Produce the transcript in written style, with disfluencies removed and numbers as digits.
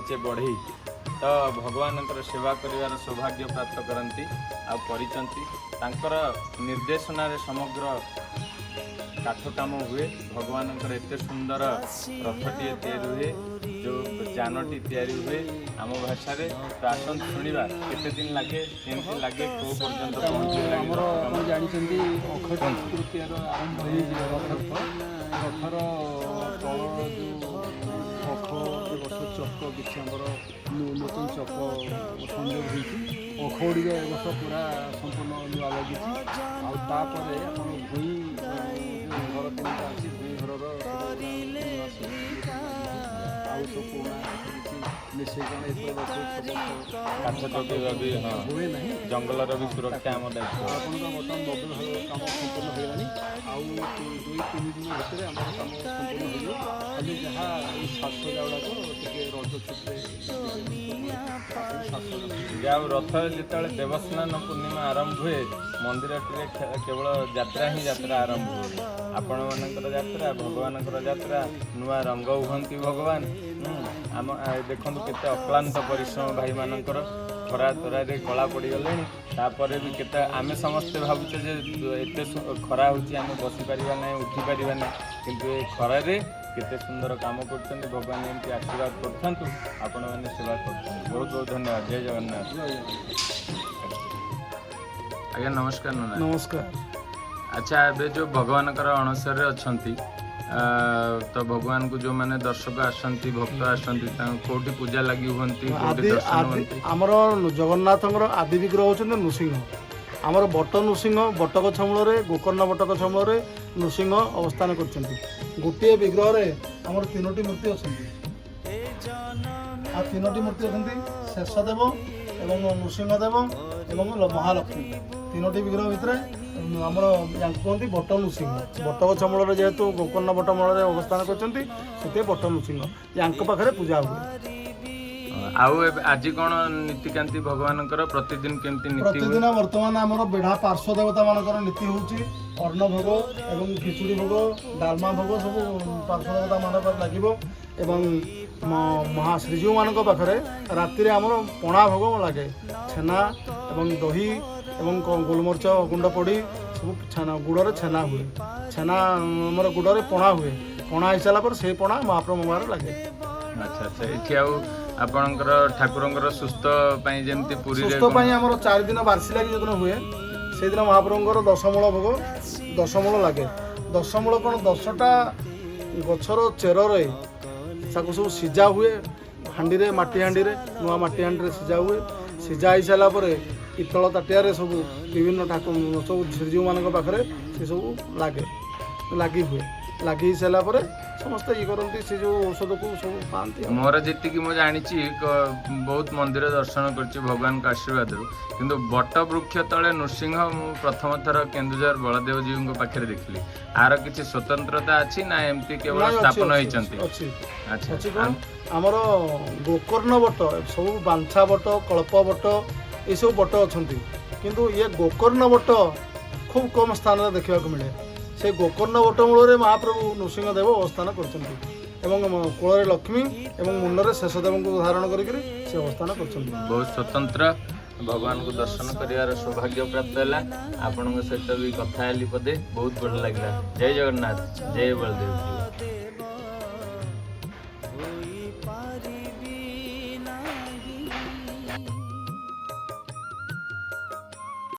परिचे बढ़े तो भगवान सेवा कर सौभाग्य प्राप्त करती आकर निर्देशन समग्र काठ काम हुए भगवान एत सुंदर रथटी तैयारी हुए जो जानटी तैयारी हुए आम भाषा तो आसन शुणा केते दिन लगे केमती लगे कौ पर्यंत पहुँचे जानते अक्षय तृतीयार आरंभ हो रथर तल जो पख बस चक किसी आमर नूतन चक संयोग हो अखोड़ी बस पूरा संपूर्ण नुआ लगी आउे भूई घर तीन अच्छी भूई घर आउ सब पुराना मिसेक काठ चौकीर भी हाँ हुए ना जंगलर भी सुरक्षा आम दायित्व आपन बर्तमान नब्बे कम संपूर्ण होगा आउ 2-3 दिन भितर आम कम संपूर्ण हो खाली जहाँ श्वास गुड़ाक रज छुट्टी रथ जो देवस्नान पूर्णिमा आरंभ हुए मंदिर केवल यात्रा ही यात्रा आरंभ हुए आपण मानकर यात्रा भगवान यात्रा नुआ रंग उभंती भगवान आम देखु केते अक्लांत परिश्रम भाई मानकर खरा तरारे कला पड़गले तापर भी केते आमे समस्ते भावुचे जे एते खरा होची आमे बसी परिबा नै उठी परिबा नै किंतु ए खरारे केते सुंदर काम करछन्ती भगवान एमती आशीर्वाद करथंतु आपण माने सेवा करछन्ती बहुत बहुत धन्यवाद जय जगन्नाथ आज्ञा नमस्कार नाना नमस्कार अच्छा एबे जो भगवान अणसर अछंती तो भगवान को जो माने दर्शक आसंती भक्त आसंती कोठी पूजा लगी हुंती कोठी दर्शन हुंती हमर जगन्नाथंकर आदि विग्रह होचन नृसिंह आमर बट नृसिंह बटक छमूल गोकर्ण बटक छमूल नृसिंह अवस्थान करछंती गोटे विग्रह रे हमर तीनोटी मूर्ति अछंती आ तीनोटी मूर्ति अछंती शेषदेव एवं नृसिंहदेव एवं महालक्ष्मी तीनोटी विग्रह भितर आमर कहते बट नृसिंह बटक छमूल जेहेतु गोकर्ण बट मूल अवस्थान करते बट नृसिंह या पाखे पूजा हुए आउ आज कौन नीतिकांति भगवान प्रतिदिन केमती नीति प्रतिदिन वर्तमान आमर बेढ़ा पार्श्व देवता मानकर नीति होची अन्न भोग एवं खिचुड़ी भोग डालमा भोग सब पार्श्व देवता मान लगे एवं महाश्रीजीव मान पाखे राति आमर पणा भोग लगे छेना एवं दही एवं गोलमरीच गुंड पड़ी सब छेना गुड़ छेना हुए छेना आमर गुड़ पणा हुए पणा हो सारापर से पणा महाप्रभु मुहार लगे अच्छा अच्छा ये आपणकर ठाकुर सुस्थ जमी पूरी सुस्थ आमर 4 दिन बार्षी लगी जो दिन हुए से दिन महाप्रभुଙ୍କର दशमूल भोग दशमूल लगे दशमूल कौन 10टा गछर चेर सब सीझा हुए हांडी रे माटी हांडी रे नुआ माटी हांडी रे सीझा हुए सीझा हो सारापर पितल ताटिया सब विभिन्न ठाकुर सब श्रीजीव मान पाखे से सब लगे हुए लगे सारापर समस्त ये करती से जो औषध को सब पाती मोर जी मु जानी बहुत मंदिर दर्शन कर भगवान का आशीर्वाद किंतु बट वृक्ष तले नृसिंह प्रथम थर केन्दुझर बलदेव जी पाखे देखली आर किसी स्वतंत्रता अच्छी ना एमती केवल स्थापन होती अच्छा आमर गोकर्ण बट सब बांछा बट कल्प बट ये सब बट अच्छा किंतु ये गोकर्ण बट खूब कम स्थान देखा मिले से गोकर्ण बट मूल महाप्रभु नृसिंहदेव अवस्थान कर कूल लक्ष्मी एवं मुंडे शेषदेव को धारण कर अवस्थान कर बहुत स्वतंत्र भगवान को दर्शन कर सौभाग्य प्राप्त है आपण सहित भी कथा पदे बहुत बढ़िया लगे जय जगन्नाथ जय बलदेव।